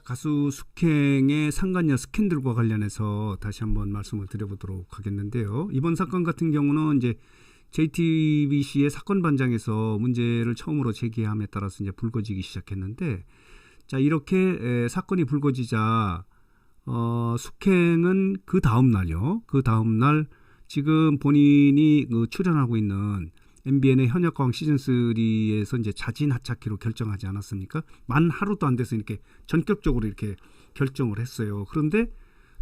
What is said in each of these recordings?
가수 숙행의 상간녀 스캔들과 관련해서 다시 한번 말씀을 드려보도록 하겠는데요. 이번 사건 같은 경우는 이제 JTBC의 사건 반장에서 문제를 처음으로 제기함에 따라서 이제 불거지기 시작했는데, 자, 이렇게 사건이 불거지자 숙행은 그 다음 날요. 그 다음 날 지금 본인이 출연하고 있는 MBN의 현역가왕 시즌3에서 이제 자진 하차키로 결정하지 않았습니까? 만 하루도 안 돼서 이렇게 전격적으로 이렇게 결정을 했어요. 그런데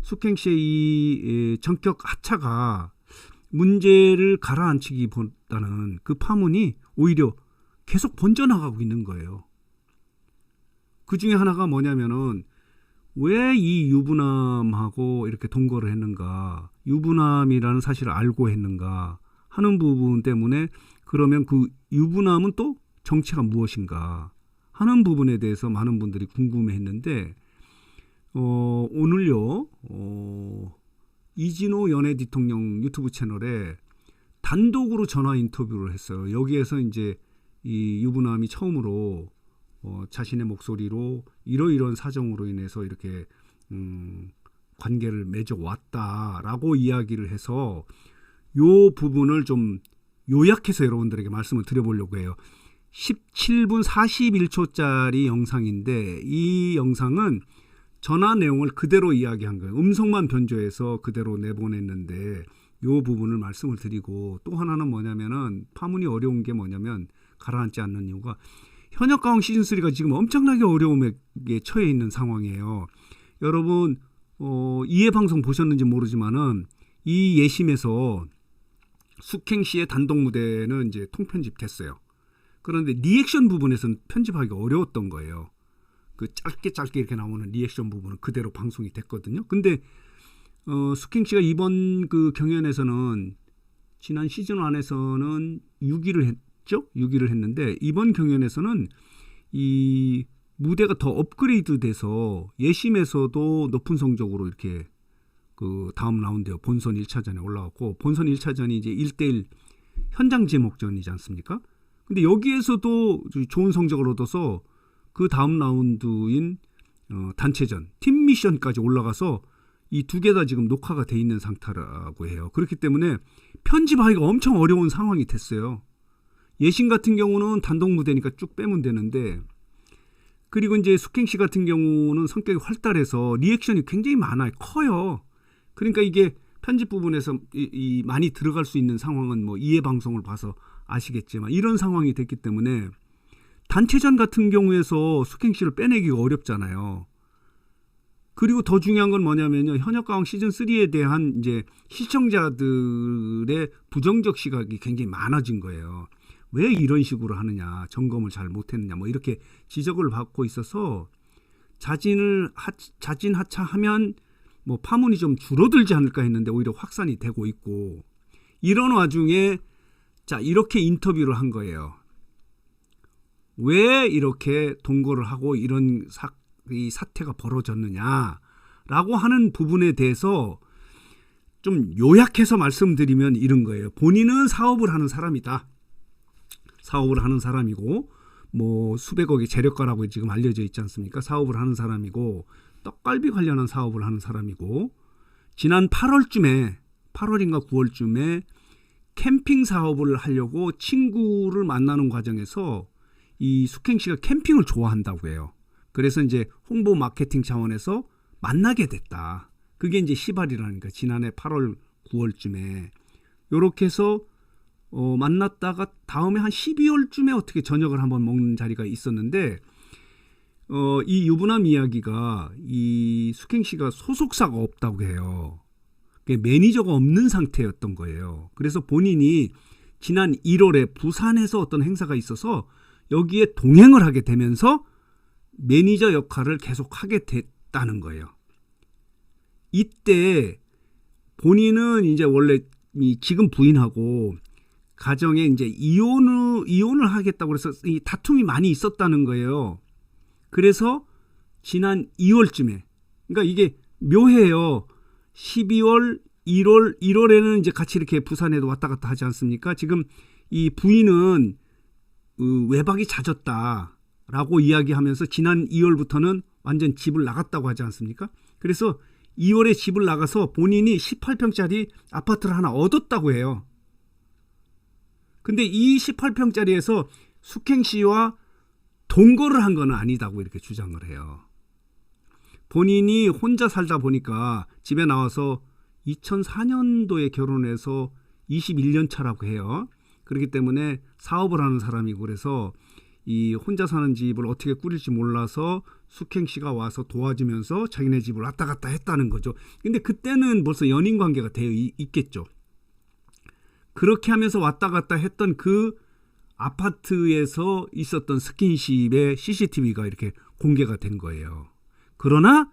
숙행 씨의 이 전격 하차가 문제를 가라앉히기보다는 그 파문이 오히려 계속 번져나가고 있는 거예요. 그 중에 하나가 뭐냐면은 왜 이 유부남하고 이렇게 동거를 했는가, 유부남이라는 사실을 알고 했는가 하는 부분 때문에, 그러면 그 유부남은 또 정체가 무엇인가 하는 부분에 대해서 많은 분들이 궁금해했는데, 오늘요 이진호 연예 대통령 유튜브 채널에 단독으로 전화 인터뷰를 했어요. 여기에서 이제 이 유부남이 처음으로 자신의 목소리로 이러이러한 사정으로 인해서 이렇게 관계를 맺어왔다라고 이야기를 해서 요 부분을 좀 요약해서 여러분들에게 말씀을 드려보려고 해요. 17분 41초짜리 영상인데, 이 영상은 전화 내용을 그대로 이야기한 거예요. 음성만 변조해서 그대로 내보냈는데, 요 부분을 말씀을 드리고, 또 하나는 뭐냐면은 파문이 어려운 게 뭐냐면, 가라앉지 않는 이유가 현역가왕 시즌3가 지금 엄청나게 어려움에 처해 있는 상황이에요. 여러분 이해 방송 보셨는지 모르지만은 이 예심에서 숙행 씨의 단독 무대는 이제 통편집 됐어요. 그런데 리액션 부분에서는 편집하기가 어려웠던 거예요. 그 짧게 이렇게 나오는 리액션 부분은 그대로 방송이 됐거든요. 근데 숙행 씨가 이번 그 경연에서는 지난 시즌 1에서는 6위를 했죠. 6위를 했는데, 이번 경연에서는 이 무대가 더 업그레이드 돼서 예심에서도 높은 성적으로 이렇게 그 다음 라운드에 본선 1차전에 올라왔고, 본선 1차전이 이제 1대1 현장 제목전이지 않습니까? 근데 여기에서도 좋은 성적을 얻어서 그 다음 라운드인 단체전 팀 미션까지 올라가서 이 두 개 다 지금 녹화가 돼 있는 상태라고 해요. 그렇기 때문에 편집하기가 엄청 어려운 상황이 됐어요. 예심 같은 경우는 단독 무대니까 쭉 빼면 되는데, 그리고 이제 숙행 씨 같은 경우는 성격이 활달해서 리액션이 굉장히 많아요. 커요. 그러니까 이게 편집 부분에서 많이 들어갈 수 있는 상황은 뭐 이해 방송을 봐서 아시겠지만, 이런 상황이 됐기 때문에 단체전 같은 경우에서 숙행 씨를 빼내기가 어렵잖아요. 그리고 더 중요한 건 뭐냐면요, 현역가왕 시즌3에 대한 이제 시청자들의 부정적 시각이 굉장히 많아진 거예요. 왜 이런 식으로 하느냐, 점검을 잘 못했느냐, 뭐 이렇게 지적을 받고 있어서 자진 하차하면 뭐 파문이 좀 줄어들지 않을까 했는데 오히려 확산이 되고 있고, 이런 와중에 자, 이렇게 인터뷰를 한 거예요. 왜 이렇게 동거를 하고 이런 이 사태가 벌어졌느냐라고 하는 부분에 대해서 좀 요약해서 말씀드리면 이런 거예요. 본인은 사업을 하는 사람이다. 사업을 하는 사람이고, 뭐 수백억의 재력가라고 지금 알려져 있지 않습니까? 사업을 하는 사람이고, 떡갈비 관련한 사업을 하는 사람이고, 지난 8월인가 9월쯤에 캠핑 사업을 하려고 친구를 만나는 과정에서 이 숙행 씨가 캠핑을 좋아한다고 해요. 그래서 이제 홍보 마케팅 차원에서 만나게 됐다. 그게 이제 시발이라는 거예요. 지난해 8월 9월쯤에 요렇게 해서 만났다가 다음에 한 12월쯤에 어떻게 저녁을 한번 먹는 자리가 있었는데, 이 유부남 이야기가 이 숙행 씨가 소속사가 없다고 해요. 매니저가 없는 상태였던 거예요. 그래서 본인이 지난 1월에 부산에서 어떤 행사가 있어서 여기에 동행을 하게 되면서 매니저 역할을 계속 하게 됐다는 거예요. 이때 본인은 이제 원래 지금 부인하고 가정에 이제 이혼을 하겠다고 그래서 이 다툼이 많이 있었다는 거예요. 그래서 지난 2월쯤에, 그러니까 이게 묘해요. 12월, 1월에는 이제 같이 이렇게 부산에도 왔다 갔다 하지 않습니까? 지금 이 부인은 외박이 잦았다라고 이야기하면서 지난 2월부터는 완전 집을 나갔다고 하지 않습니까? 그래서 2월에 집을 나가서 본인이 18평짜리 아파트를 하나 얻었다고 해요. 근데 이 18평짜리에서 숙행시와 동거를 한 건 아니다고 이렇게 주장을 해요. 본인이 혼자 살다 보니까 집에 나와서 2004년도에 결혼해서 21년 차라고 해요. 그렇기 때문에 사업을 하는 사람이고, 그래서 이 혼자 사는 집을 어떻게 꾸릴지 몰라서 숙행씨가 와서 도와주면서 자기네 집을 왔다 갔다 했다는 거죠. 근데 그때는 벌써 연인 관계가 되어 있겠죠. 그렇게 하면서 왔다 갔다 했던 그 아파트에서 있었던 스킨십의 CCTV가 이렇게 공개가 된 거예요. 그러나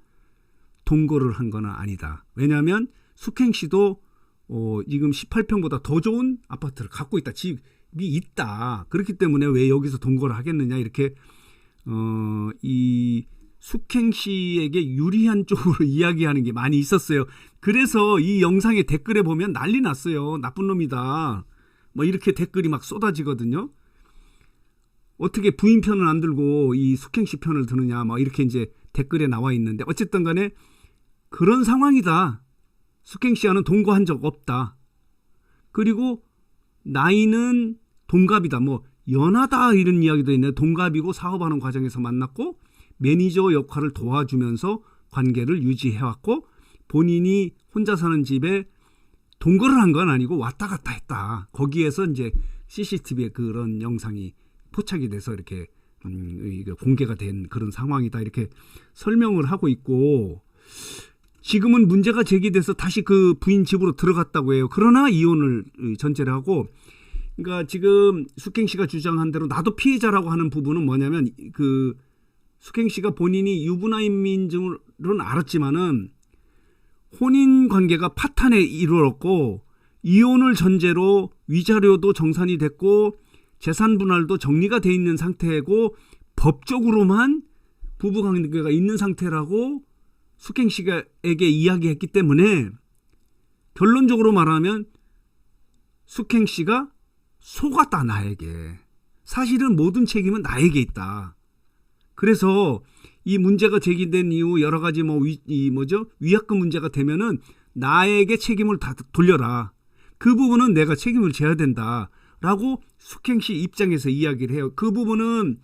동거를 한 건 아니다. 왜냐하면 숙행씨도 지금 18평보다 더 좋은 아파트를 갖고 있다. 집이 있다. 그렇기 때문에 왜 여기서 동거를 하겠느냐, 이렇게 이 숙행씨에게 유리한 쪽으로 이야기하는 게 많이 있었어요. 그래서 이 영상의 댓글에 보면 난리 났어요. 나쁜 놈이다, 뭐 이렇게 댓글이 막 쏟아지거든요. 어떻게 부인 편을 안 들고 이 숙행씨 편을 드느냐, 뭐 이렇게 이제 댓글에 나와 있는데, 어쨌든 간에 그런 상황이다. 숙행씨와는 동거한 적 없다. 그리고 나이는 동갑이다. 뭐 연하다 이런 이야기도 있네. 동갑이고 사업하는 과정에서 만났고 매니저 역할을 도와주면서 관계를 유지해왔고, 본인이 혼자 사는 집에 동거를 한 건 아니고 왔다 갔다 했다. 거기에서 이제 CCTV에 그런 영상이 포착이 돼서 이렇게 공개가 된 그런 상황이다, 이렇게 설명을 하고 있고, 지금은 문제가 제기돼서 다시 그 부인 집으로 들어갔다고 해요. 그러나 이혼을 전제를 하고, 그러니까 지금 숙행씨가 주장한 대로 나도 피해자라고 하는 부분은 뭐냐면, 그 숙행씨가 본인이 유부남인 줄은 알았지만은 혼인 관계가 파탄에 이르렀고 이혼을 전제로 위자료도 정산이 됐고 재산 분할도 정리가 돼 있는 상태고 법적으로만 부부관계가 있는 상태라고 숙행씨에게 이야기했기 때문에, 결론적으로 말하면 숙행씨가 속았다, 나에게. 사실은 모든 책임은 나에게 있다. 그래서 이 문제가 제기된 이후 여러 가지 위약금 문제가 되면은 나에게 책임을 다 돌려라. 그 부분은 내가 책임을 져야 된다라고 숙행씨 입장에서 이야기를 해요. 그 부분은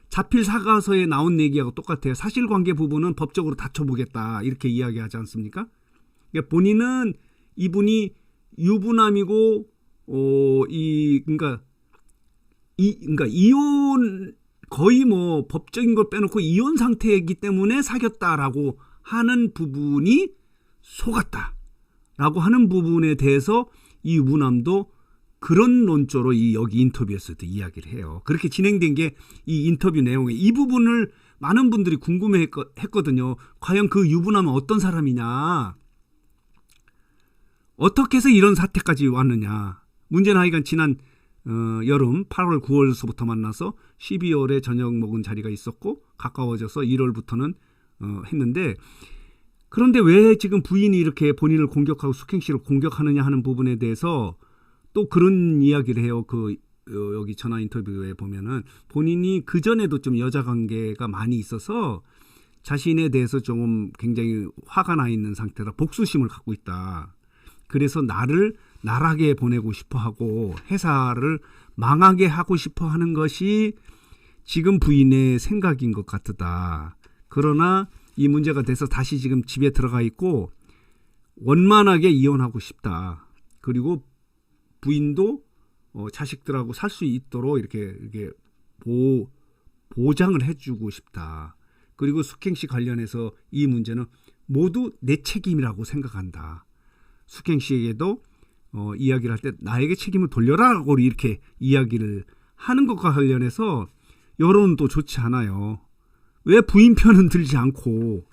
자필 사과서에 나온 얘기하고 똑같아요. 사실관계 부분은 법적으로 다퉈보겠다, 이렇게 이야기하지 않습니까? 그러니까 본인은 이분이 유부남이고 그러니까 이혼, 거의 뭐 법적인 걸 빼놓고 이혼 상태이기 때문에 사귀었다라고 하는 부분이 속았다라고 하는 부분에 대해서 이 유부남도 그런 논조로 여기 인터뷰에서도 이야기를 해요. 그렇게 진행된 게 이 인터뷰 내용에, 이 부분을 많은 분들이 궁금해했거든요. 과연 그 유부남은 어떤 사람이냐, 어떻게 해서 이런 사태까지 왔느냐. 문제는 하여간 지난 여름 8월 9월서부터 만나서 12월에 저녁 먹은 자리가 있었고 가까워져서 1월부터는 했는데, 그런데 왜 지금 부인이 이렇게 본인을 공격하고 숙행씨를 공격하느냐 하는 부분에 대해서 또 그런 이야기를 해요. 여기 전화 인터뷰에 보면은 본인이 그전에도 좀 여자 관계가 많이 있어서 자신에 대해서 좀 굉장히 화가 나 있는 상태라 복수심을 갖고 있다. 그래서 나를 나락에 보내고 싶어 하고 회사를 망하게 하고 싶어 하는 것이 지금 부인의 생각인 것 같다. 그러나 이 문제가 돼서 다시 지금 집에 들어가 있고 원만하게 이혼하고 싶다. 그리고 부인도 자식들하고 살 수 있도록 이렇게 보장을 해주고 싶다. 그리고 숙행씨 관련해서 이 문제는 모두 내 책임이라고 생각한다. 숙행씨에게도 이야기를 할 때 나에게 책임을 돌려라라고 이렇게 이야기를 하는 것과 관련해서 여론은 또 좋지 않아요. 왜 부인 편은 들지 않고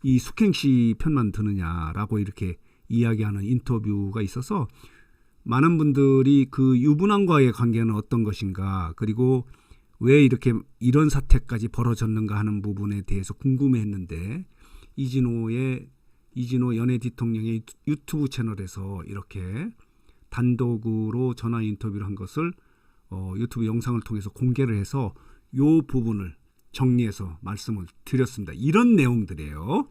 이 숙행씨 편만 드느냐라고 이렇게 이야기하는 인터뷰가 있어서 많은 분들이 그 유부남과의 관계는 어떤 것인가, 그리고 왜 이런 사태까지 벌어졌는가 하는 부분에 대해서 궁금해했는데, 이진호 연예 대통령의 유튜브 채널에서 이렇게 단독으로 전화 인터뷰를 한 것을 유튜브 영상을 통해서 공개를 해서 이 부분을 정리해서 말씀을 드렸습니다. 이런 내용들이에요.